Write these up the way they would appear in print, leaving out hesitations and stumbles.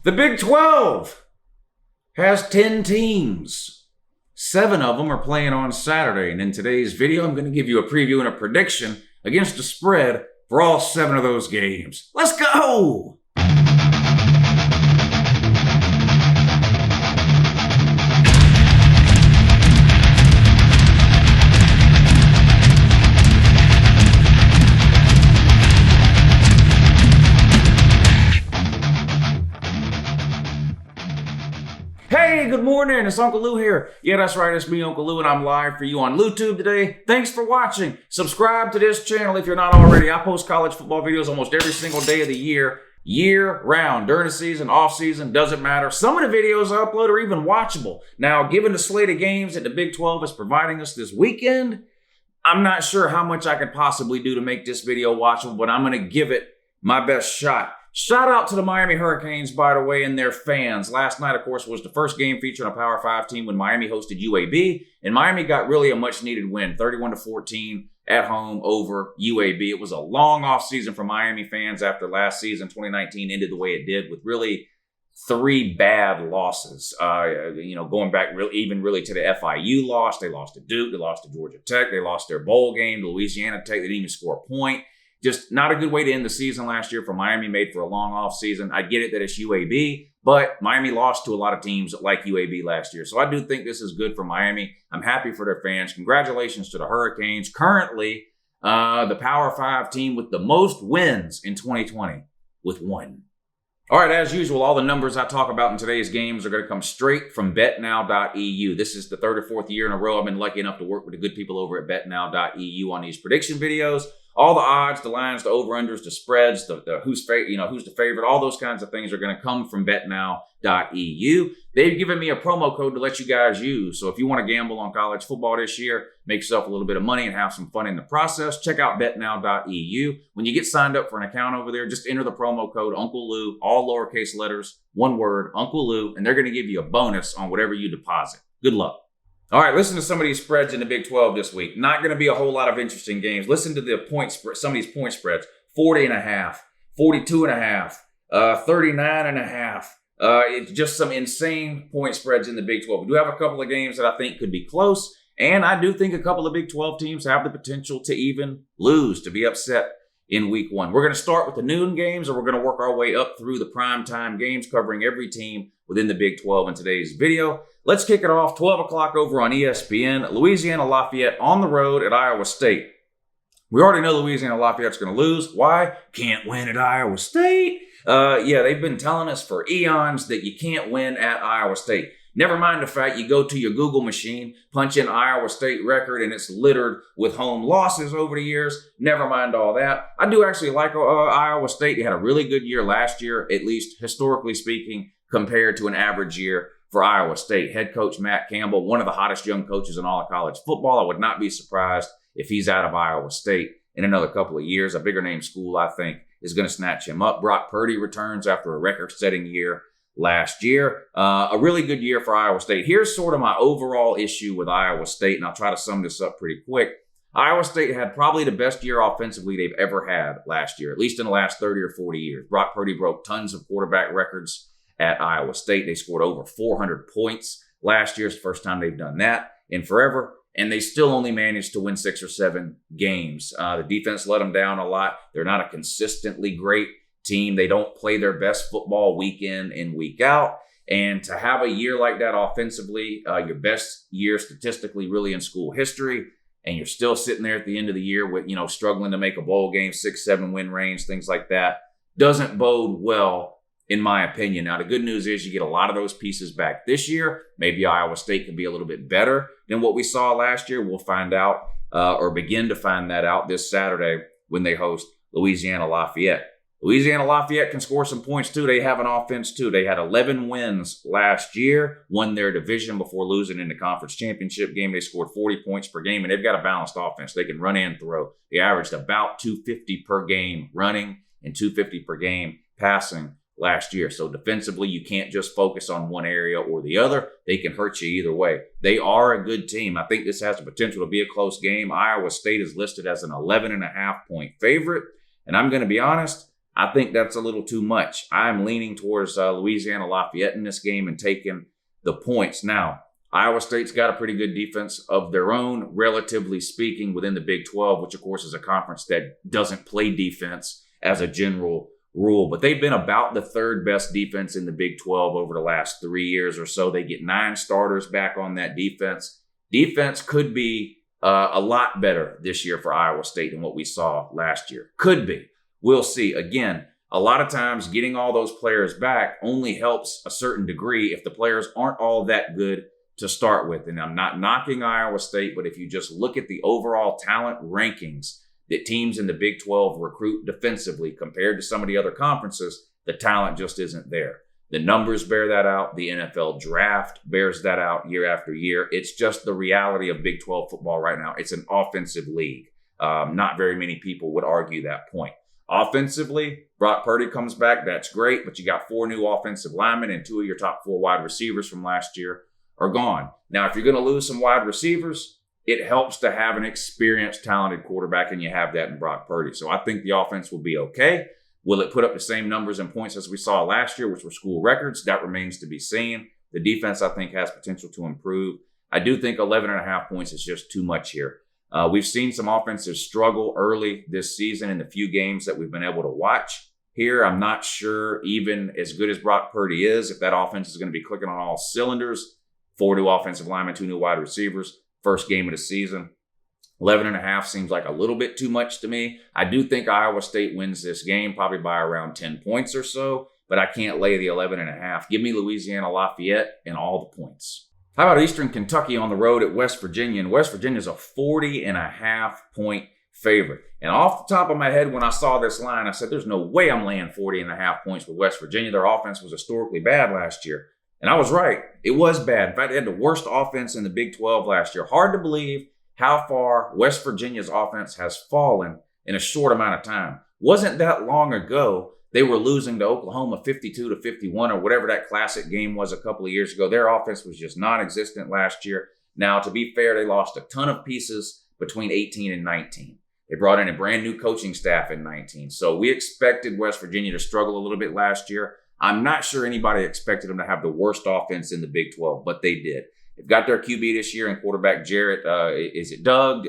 The Big 12 has 10 teams. 7 of them are playing on Saturday. And in today's video, I'm going to give you a preview and a prediction against the spread for all 7 of those games. Let's go! Hey, good morning. It's Uncle Lou here. Yeah, that's right. It's me, Uncle Lou, and I'm live for you on LouTube today. Thanks for watching. Subscribe to this channel if you're not already. I post college football videos almost every single day of the year round. During the season, off season, doesn't matter. Some of the videos I upload are even watchable. Now, given the slate of games that the Big 12 is providing us this weekend, I'm not sure how much I could possibly do to make this video watchable, but I'm going to give it my best shot. Shout out to the Miami Hurricanes, by the way, and their fans. Last night, of course, was the first game featuring a Power 5 team when Miami hosted UAB, and Miami got really a much-needed win, 31-14 at home over UAB. It was a long offseason for Miami fans after last season, 2019, ended the way it did with really 3 bad losses. Going back really to the FIU loss. They lost to Duke, they lost to Georgia Tech, they lost their bowl game to Louisiana Tech. They didn't even score a point. Just not a good way to end the season last year for Miami, made for a long off season. I get it that it's UAB, but Miami lost to a lot of teams like UAB last year. So I do think this is good for Miami. I'm happy for their fans. Congratulations to the Hurricanes. Currently, the Power 5 team with the most wins in 2020 with 1. All right, as usual, all the numbers I talk about in today's games are going to come straight from betnow.eu. This is the 3rd or 4th year in a row I've been lucky enough to work with the good people over at betnow.eu on these prediction videos. All the odds, the lines, the over-unders, the spreads, the who's the favorite, all those kinds of things are going to come from betnow.eu. They've given me a promo code to let you guys use. So if you want to gamble on college football this year, make yourself a little bit of money and have some fun in the process, check out betnow.eu. When you get signed up for an account over there, just enter the promo code Uncle Lou, all lowercase letters, one word, Uncle Lou, and they're going to give you a bonus on whatever you deposit. Good luck. All right, listen to some of these spreads in the Big 12 this week. Not going to be a whole lot of interesting games. Listen to the some of these point spreads. 40.5, 42.5, 39.5. It's just some insane point spreads in the Big 12. We do have a couple of games that I think could be close, and I do think a couple of Big 12 teams have the potential to even lose, to be upset in week 1. We're going to start with the noon games, and we're going to work our way up through the primetime games, covering every team within the Big 12 in today's video. Let's kick it off, 12 o'clock over on ESPN. Louisiana Lafayette on the road at Iowa State. We already know Louisiana Lafayette's going to lose. Why? Can't win at Iowa State. They've been telling us for eons that you can't win at Iowa State. Never mind the fact you go to your Google machine, punch in Iowa State record, and it's littered with home losses over the years. Never mind all that. I do actually like Iowa State. They had a really good year last year, at least historically speaking, compared to an average year for Iowa State. Head coach Matt Campbell, one of the hottest young coaches in all of college football. I would not be surprised if he's out of Iowa State in another couple of years. A bigger name school, I think, is going to snatch him up. Brock Purdy returns after a record-setting year last year. A really good year for Iowa State. Here's sort of my overall issue with Iowa State, and I'll try to sum this up pretty quick. Iowa State had probably the best year offensively they've ever had last year, at least in the last 30 or 40 years. Brock Purdy broke tons of quarterback records at Iowa State. They scored over 400 points last year. It's the first time they've done that in forever. And they still only managed to win 6 or 7 games. The defense let them down a lot. They're not a consistently great team. They don't play their best football week in and week out. And to have a year like that offensively, your best year statistically really in school history, and you're still sitting there at the end of the year with, struggling to make a bowl game, 6-7 win range, things like that, doesn't bode well, in my opinion. Now, the good news is you get a lot of those pieces back this year. Maybe Iowa State can be a little bit better than what we saw last year. We'll find out or begin to find that out this Saturday when they host Louisiana Lafayette. Louisiana Lafayette can score some points, too. They have an offense, too. They had 11 wins last year, won their division before losing in the conference championship game. They scored 40 points per game, and they've got a balanced offense. They can run and throw. They averaged about 250 per game running and 250 per game passing last year. So defensively, you can't just focus on one area or the other. They can hurt you either way. They are a good team. I think this has the potential to be a close game. Iowa State is listed as an 11.5 point favorite. And I'm going to be honest, I think that's a little too much. I'm leaning towards Louisiana Lafayette in this game and taking the points. Now, Iowa State's got a pretty good defense of their own, relatively speaking, within the Big 12, which, of course, is a conference that doesn't play defense as a general rule. But they've been about the third best defense in the Big 12 over the last 3 years or so. They get 9 starters back on that defense. Defense could be a lot better this year for Iowa State than what we saw last year. Could be. We'll see. Again, a lot of times getting all those players back only helps a certain degree if the players aren't all that good to start with. And I'm not knocking Iowa State, but if you just look at the overall talent rankings that teams in the Big 12 recruit defensively compared to some of the other conferences, the talent just isn't there. The numbers bear that out. The NFL draft bears that out year after year. It's just the reality of Big 12 football right now. It's an offensive league. Not very many people would argue that point. Offensively, Brock Purdy comes back. That's great, but you got 4 new offensive linemen and 2 of your top 4 wide receivers from last year are gone. Now, if you're going to lose some wide receivers, it helps to have an experienced, talented quarterback, and you have that in Brock Purdy. So I think the offense will be okay. Will it put up the same numbers and points as we saw last year, which were school records? That remains to be seen. The defense, I think, has potential to improve. I do think 11.5 points is just too much here. We've seen some offenses struggle early this season in the few games that we've been able to watch here. I'm not sure, even as good as Brock Purdy is, if that offense is going to be clicking on all cylinders. 4 new offensive linemen, 2 new wide receivers, first game of the season. 11.5 seems like a little bit too much to me. I do think Iowa State wins this game, probably by around 10 points or so, but I can't lay the 11.5. Give me Louisiana Lafayette and all the points. How about Eastern Kentucky on the road at West Virginia? And West Virginia is a 40.5 point favorite. And off the top of my head, when I saw this line, I said, there's no way I'm laying 40.5 points with West Virginia. Their offense was historically bad last year. And I was right. It was bad. In fact, they had the worst offense in the Big 12 last year. Hard to believe how far West Virginia's offense has fallen in a short amount of time. Wasn't that long ago they were losing to Oklahoma 52-51 or whatever that classic game was a couple of years ago. Their offense was just non-existent last year. Now, to be fair, they lost a ton of pieces between 18 and 19. They brought in a brand new coaching staff in 19. So we expected West Virginia to struggle a little bit last year. I'm not sure anybody expected them to have the worst offense in the Big 12, but they did. They've got their QB this year and quarterback Jarrett. Is it Doug?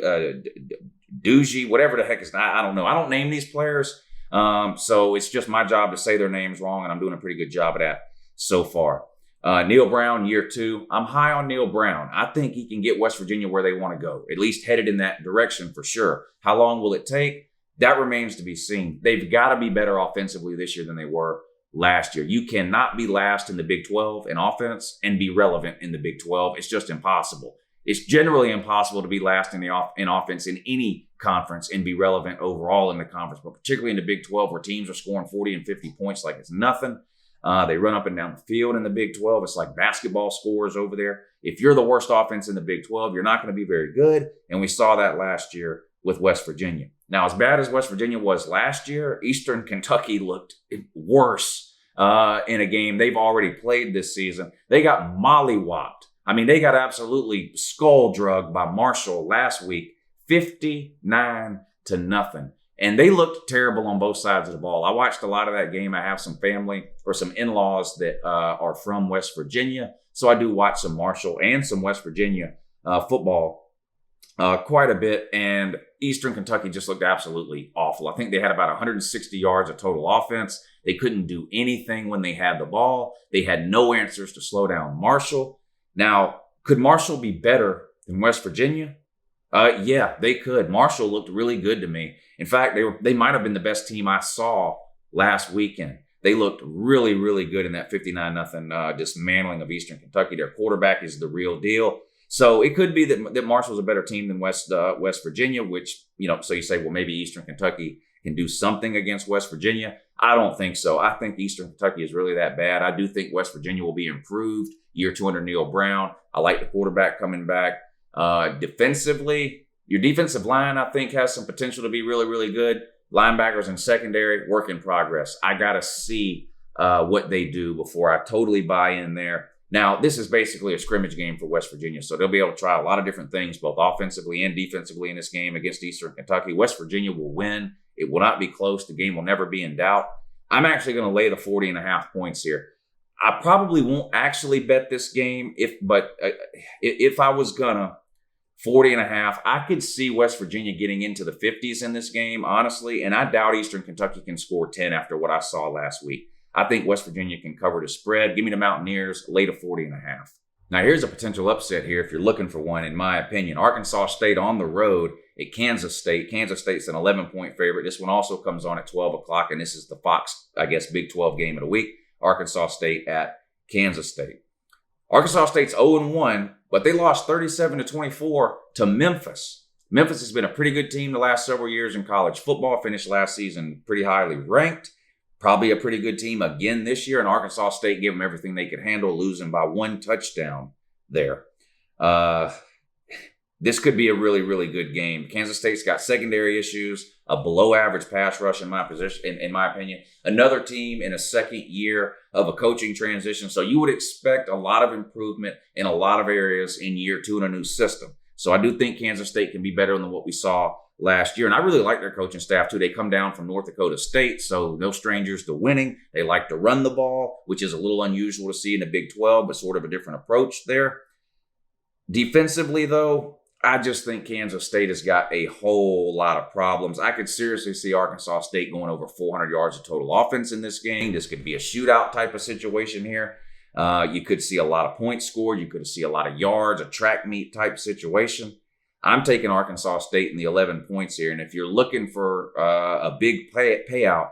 Doogie? Whatever the heck is that? I don't know. I don't name these players. So it's just my job to say their names wrong, and I'm doing a pretty good job of that so far. Neil Brown, year 2. I'm high on Neil Brown. I think he can get West Virginia where they want to go, at least headed in that direction for sure. How long will it take? That remains to be seen. They've got to be better offensively this year than they were last year. You cannot be last in the Big 12 in offense and be relevant in the Big 12. It's just impossible. It's generally impossible to be last in offense in any conference and be relevant overall in the conference, but particularly in the Big 12 where teams are scoring 40 and 50 points like it's nothing. They run up and down the field in the Big 12. It's like basketball scores over there. If you're the worst offense in the Big 12, you're not going to be very good, and we saw that last year with West Virginia. Now, as bad as West Virginia was last year, Eastern Kentucky looked worse in a game they've already played this season. They got mollywopped. I mean, they got absolutely skull-drugged by Marshall last week, 59-0. And they looked terrible on both sides of the ball. I watched a lot of that game. I have some family or some in-laws that are from West Virginia. So I do watch some Marshall and some West Virginia football quite a bit. And Eastern Kentucky just looked absolutely awful. I think they had about 160 yards of total offense. They couldn't do anything when they had the ball. They had no answers to slow down Marshall. Now, could Marshall be better than West Virginia? Yeah, they could. Marshall looked really good to me. In fact, they might have been the best team I saw last weekend. They looked really, really good in that 59-0 dismantling of Eastern Kentucky. Their quarterback is the real deal. So it could be that Marshall's a better team than West Virginia, which, so you say, well, maybe Eastern Kentucky can do something against West Virginia. I don't think so. I think Eastern Kentucky is really that bad. I do think West Virginia will be improved year 2 under Neil Brown. I like the quarterback coming back. Defensively, your defensive line, I think, has some potential to be really, really good. Linebackers and secondary, work in progress. I got to see what they do before I totally buy in there. Now, this is basically a scrimmage game for West Virginia, so they'll be able to try a lot of different things, both offensively and defensively in this game against Eastern Kentucky. West Virginia will win It will not be close. The game will never be in doubt. I'm actually going to lay the 40.5 points here. I probably won't actually bet this game, but if I was gonna, 40.5, I could see West Virginia getting into the 50s in this game, honestly, and I doubt Eastern Kentucky can score 10 after what I saw last week. I think West Virginia can cover the spread. Give me the Mountaineers, lay to 40.5. Now, here's a potential upset here if you're looking for one, in my opinion. Arkansas State on the road at Kansas State. Kansas State's an 11-point favorite. This one also comes on at 12 o'clock, and this is the Fox, Big 12 game of the week. Arkansas State at Kansas State. Arkansas State's 0-1, but they lost 37-24 to Memphis. Memphis has been a pretty good team the last several years in college football. Finished last season pretty highly ranked. Probably a pretty good team again this year, and Arkansas State gave them everything they could handle, losing by 1 touchdown there. This could be a really, really good game. Kansas State's got secondary issues, a below-average pass rush in my opinion. Another team in a second year of a coaching transition, so you would expect a lot of improvement in a lot of areas in year 2 in a new system. So I do think Kansas State can be better than what we saw last year. And I really like their coaching staff, too. They come down from North Dakota State, so no strangers to winning. They like to run the ball, which is a little unusual to see in the Big 12, but sort of a different approach there. Defensively, though, I just think Kansas State has got a whole lot of problems. I could seriously see Arkansas State going over 400 yards of total offense in this game. This could be a shootout type of situation here. You could see a lot of points scored. You could see a lot of yards, a track meet type situation. I'm taking Arkansas State in the 11 points here. And if you're looking for a big payout,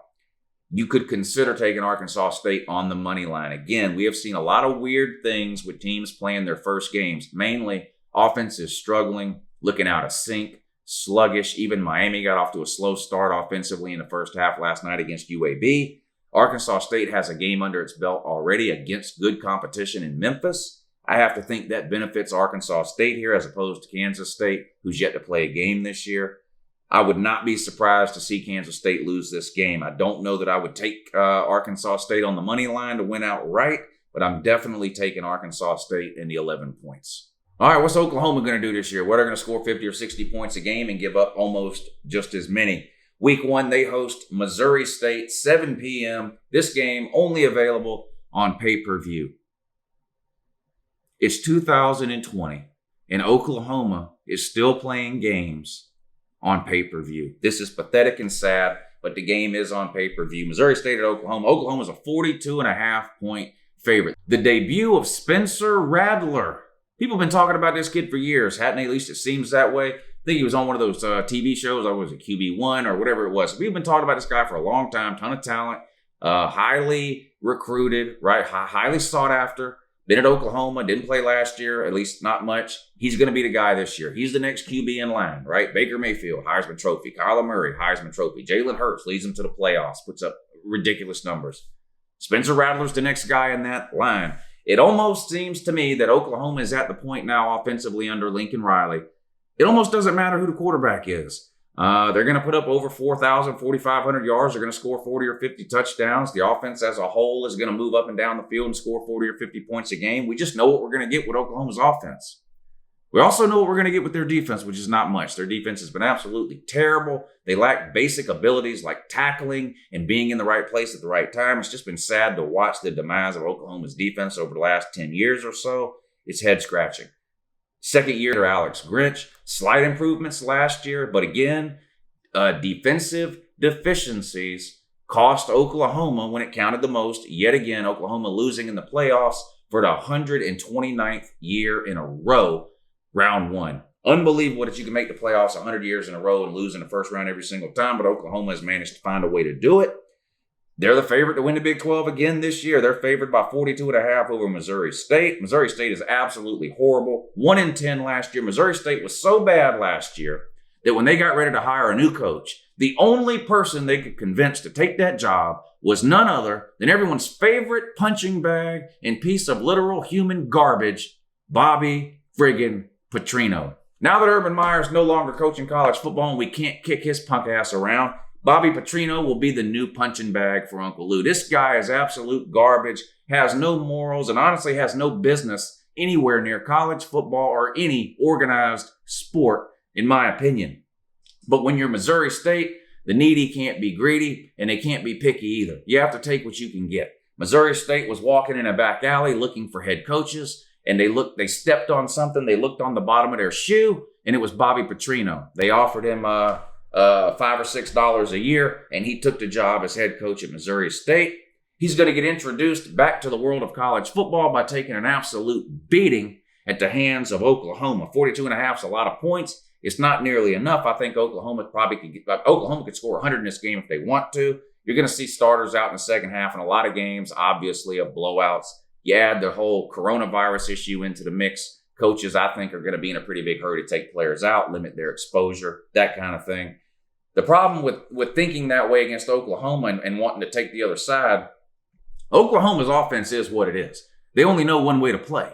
you could consider taking Arkansas State on the money line. Again, we have seen a lot of weird things with teams playing their first games. Mainly, offense is struggling, looking out of sync, sluggish. Even Miami got off to a slow start offensively in the first half last night against UAB. Arkansas State has a game under its belt already against good competition in Memphis. I have to think that benefits Arkansas State here as opposed to Kansas State, who's yet to play a game this year. I would not be surprised to see Kansas State lose this game. I don't know that I would take Arkansas State on the money line to win outright, but I'm definitely taking Arkansas State in the 11 points. All right, what's Oklahoma going to do this year? Well, they're going to score 50 or 60 points a game and give up almost just as many. Week 1, they host Missouri State, 7 p.m. This game only available on pay-per-view. It's 2020, and Oklahoma is still playing games on pay-per-view. This is pathetic and sad, but the game is on pay-per-view. Missouri State at Oklahoma. Oklahoma's a 42.5-point favorite. The debut of Spencer Rattler. People have been talking about this kid for years, hadn't they? At least it seems that way. I think he was on one of those TV shows. I was a QB1 or whatever it was. We've been talking about this guy for a long time. Ton of talent, highly recruited, right? Highly sought after. Been at Oklahoma, didn't play last year, at least not much. He's going to be the guy this year. He's the next QB in line, right? Baker Mayfield, Heisman Trophy. Kyler Murray, Heisman Trophy. Jalen Hurts leads them to the playoffs, puts up ridiculous numbers. Spencer Rattler's the next guy in that line. It almost seems to me that Oklahoma is at the point now offensively under Lincoln Riley. It almost doesn't matter who the quarterback is. They're going to put up over 4,000, 4,500 yards. They're going to score 40 or 50 touchdowns. The offense as a whole is going to move up and down the field and score 40 or 50 points a game. We just know what we're going to get with Oklahoma's offense. We also know what we're going to get with their defense, which is not much. Their defense has been absolutely terrible. They lack basic abilities like tackling and being in the right place at the right time. It's just been sad to watch the demise of Oklahoma's defense over the last 10 years or so. It's head-scratching. Second year to Alex Grinch. Slight improvements last year, but again, defensive deficiencies cost Oklahoma when it counted the most. Yet again, Oklahoma losing in the playoffs for the 129th year in a row, round 1. Unbelievable that you can make the playoffs 100 years in a row and lose in the first round every single time, but Oklahoma has managed to find a way to do it. They're the favorite to win the Big 12 again this year. They're favored by 42.5 over Missouri State. Missouri State is absolutely horrible. 1-10 last year. Missouri State was so bad last year that when they got ready to hire a new coach, the only person they could convince to take that job was none other than everyone's favorite punching bag and piece of literal human garbage, Bobby friggin' Petrino. Now that Urban Meyer's no longer coaching college football and we can't kick his punk ass around, Bobby Petrino will be the new punching bag for Uncle Lou. This guy is absolute garbage, has no morals, and honestly has no business anywhere near college football or any organized sport, in my opinion. But when you're Missouri State, The needy can't be greedy, and they can't be picky either. You have to take what you can get. Missouri State was walking in a back alley looking for head coaches, and they stepped on something. They looked on the bottom of their shoe, and it was Bobby Petrino. They offered him $5 or $6 a year, and he took the job as head coach at Missouri State. He's going to get introduced back to the world of college football by taking an absolute beating at the hands of Oklahoma. 42.5 is a lot of points. It's not nearly enough. I think Oklahoma could score 100 in this game if they want to. You're going to see starters out in the second half in a lot of games, obviously, of blowouts. You add the whole coronavirus issue into the mix. Coaches, I think, are going to be in a pretty big hurry to take players out, limit their exposure, that kind of thing. The problem with thinking that way against Oklahoma and wanting to take the other side, Oklahoma's offense is what it is. They only know one way to play.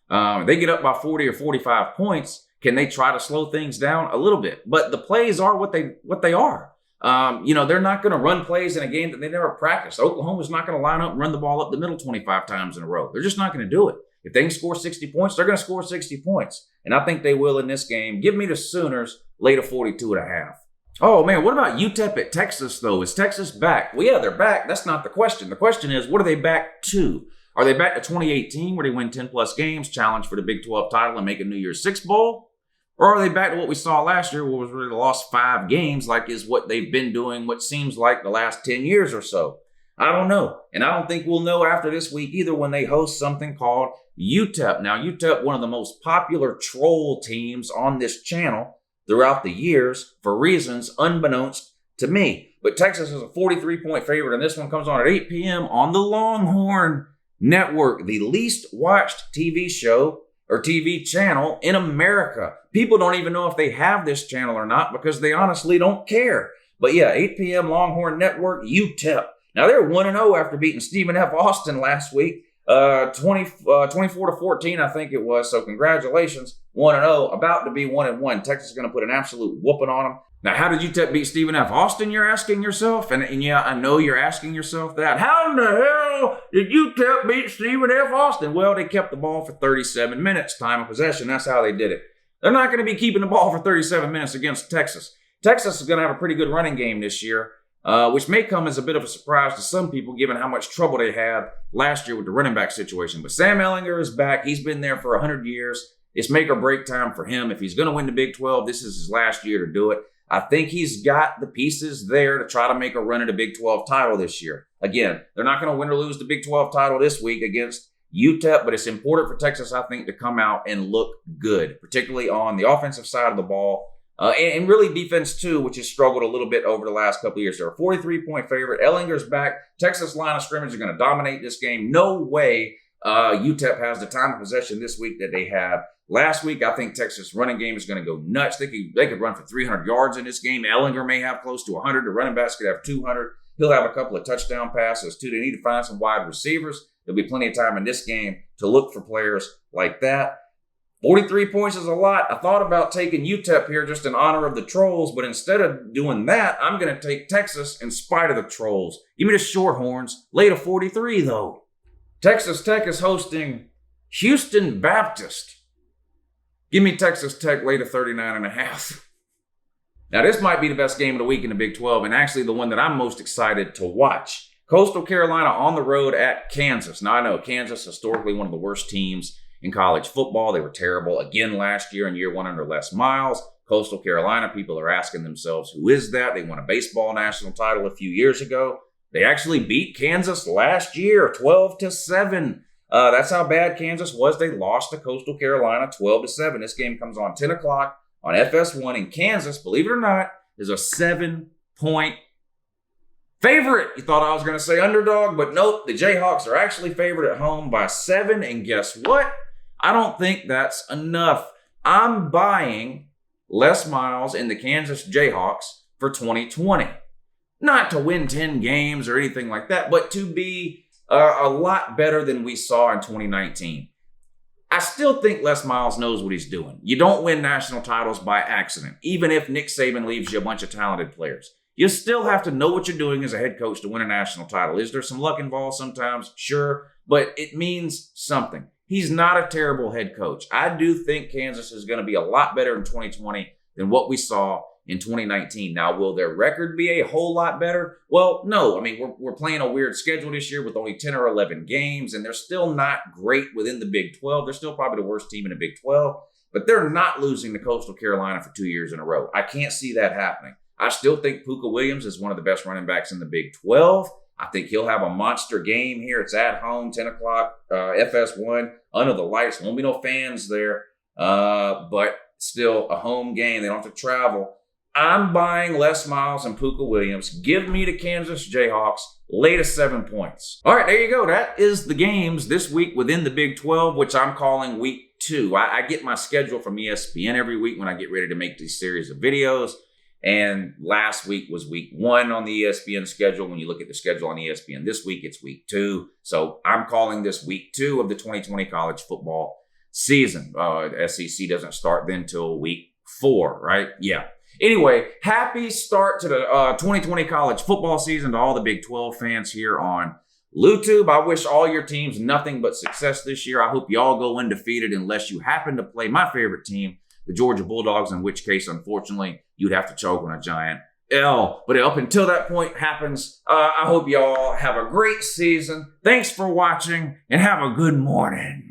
They get up by 40 or 45 points. Can they try to slow things down? A little bit. But the plays are what they are. They're not going to run plays in a game that they never practiced. Oklahoma's not going to line up and run the ball up the middle 25 times in a row. They're just not going to do it. If they can score 60 points, they're going to score 60 points. And I think they will in this game. Give me the Sooners late of 42.5. Oh, man, what about UTEP at Texas, though? Is Texas back? Well, yeah, they're back. That's not the question. The question is, what are they back to? Are they back to 2018, where they win 10-plus games, challenge for the Big 12 title, and make a New Year's Six Bowl? Or are they back to what we saw last year, where was really lost 5 games, like is what they've been doing what seems like the last 10 years or so? I don't know. And I don't think we'll know after this week either when they host something called UTEP. Now, UTEP, one of the most popular troll teams on this channel throughout the years for reasons unbeknownst to me. But Texas is a 43-point favorite, and this one comes on at 8 p.m. on the Longhorn Network, the least watched TV show or TV channel in America. People don't even know if they have this channel or not because they honestly don't care. But yeah, 8 p.m. Longhorn Network, UTEP. Now they're 1-0 after beating Stephen F. Austin last week. 24-14, I think it was. So congratulations, 1-0, about to be 1-1. Texas is going to put an absolute whooping on them. Now, how did UTEP beat Stephen F. Austin, you're asking yourself? And yeah, I know you're asking yourself that. How in the hell did UTEP beat Stephen F. Austin? Well, they kept the ball for 37 minutes, time of possession. That's how they did it. They're not going to be keeping the ball for 37 minutes against Texas. Texas is going to have a pretty good running game this year, which may come as a bit of a surprise to some people given how much trouble they had last year with the running back situation. But Sam Ehlinger is back. He's been there for 100 years. It's make or break time for him. If he's going to win the Big 12, this is his last year to do it. I think he's got the pieces there to try to make a run at a Big 12 title this year. Again, they're not going to win or lose the Big 12 title this week against UTEP, but it's important for Texas, I think, to come out and look good, particularly on the offensive side of the ball. And really defense, too, which has struggled a little bit over the last couple of years. They're a 43-point favorite. Ehlinger's back. Texas line of scrimmage are going to dominate this game. No way UTEP has the time of possession this week that they had last week. I think Texas' running game is going to go nuts. They could run for 300 yards in this game. Ehlinger may have close to 100. The running backs could have 200. He'll have a couple of touchdown passes, too. They need to find some wide receivers. There'll be plenty of time in this game to look for players like that. 43 points is a lot. I thought about taking UTEP here just in honor of the trolls, but instead of doing that, I'm going to take Texas in spite of the trolls. Give me the Shorthorns. Late of 43, though. Texas Tech is hosting Houston Baptist. Give me Texas Tech late of 39.5. Now, this might be the best game of the week in the Big 12, and actually the one that I'm most excited to watch. Coastal Carolina on the road at Kansas. Now, I know Kansas, historically one of the worst teams in college football. They were terrible again last year in year one under Les Miles. Coastal Carolina, people are asking themselves, who is that? They won a baseball national title a few years ago. They actually beat Kansas last year, 12-7. That's how bad Kansas was. They lost to Coastal Carolina 12-7. This game comes on 10 o'clock on FS1, and Kansas, believe it or not, is a 7-point favorite. You thought I was going to say underdog, but nope. The Jayhawks are actually favored at home by 7, and guess what? I don't think that's enough. I'm buying Les Miles and the Kansas Jayhawks for 2020. Not to win 10 games or anything like that, but to be a lot better than we saw in 2019. I still think Les Miles knows what he's doing. You don't win national titles by accident, even if Nick Saban leaves you a bunch of talented players. You still have to know what you're doing as a head coach to win a national title. Is there some luck involved sometimes? Sure, but it means something. He's not a terrible head coach. I do think Kansas is going to be a lot better in 2020 than what we saw in 2019. Now, will their record be a whole lot better? Well, no. I mean, we're playing a weird schedule this year with only 10 or 11 games, and they're still not great within the Big 12. They're still probably the worst team in the Big 12, but they're not losing to Coastal Carolina for 2 years in a row. I can't see that happening. I still think Puka Williams is one of the best running backs in the Big 12. I think he'll have a monster game here. It's at home, 10 o'clock, FS1, under the lights. Won't be no fans there, but still a home game. They don't have to travel. I'm buying Les Miles and Puka Williams. Give me the Kansas Jayhawks. Lay to 7 points. All right, there you go. That is the games this week within the Big 12, which I'm calling Week 2. I get my schedule from ESPN every week when I get ready to make these series of videos. And last week was Week 1 on the ESPN schedule. When you look at the schedule on ESPN this week, it's Week 2. So I'm calling this Week 2 of the 2020 college football season. SEC doesn't start then till Week 4, right? Yeah. Anyway, happy start to the 2020 college football season to all the Big 12 fans here on LouTube. I wish all your teams nothing but success this year. I hope you all go undefeated unless you happen to play my favorite team, the Georgia Bulldogs, in which case, unfortunately, you'd have to choke on a giant L. But up until that point happens, I hope you all have a great season. Thanks for watching, and have a good morning.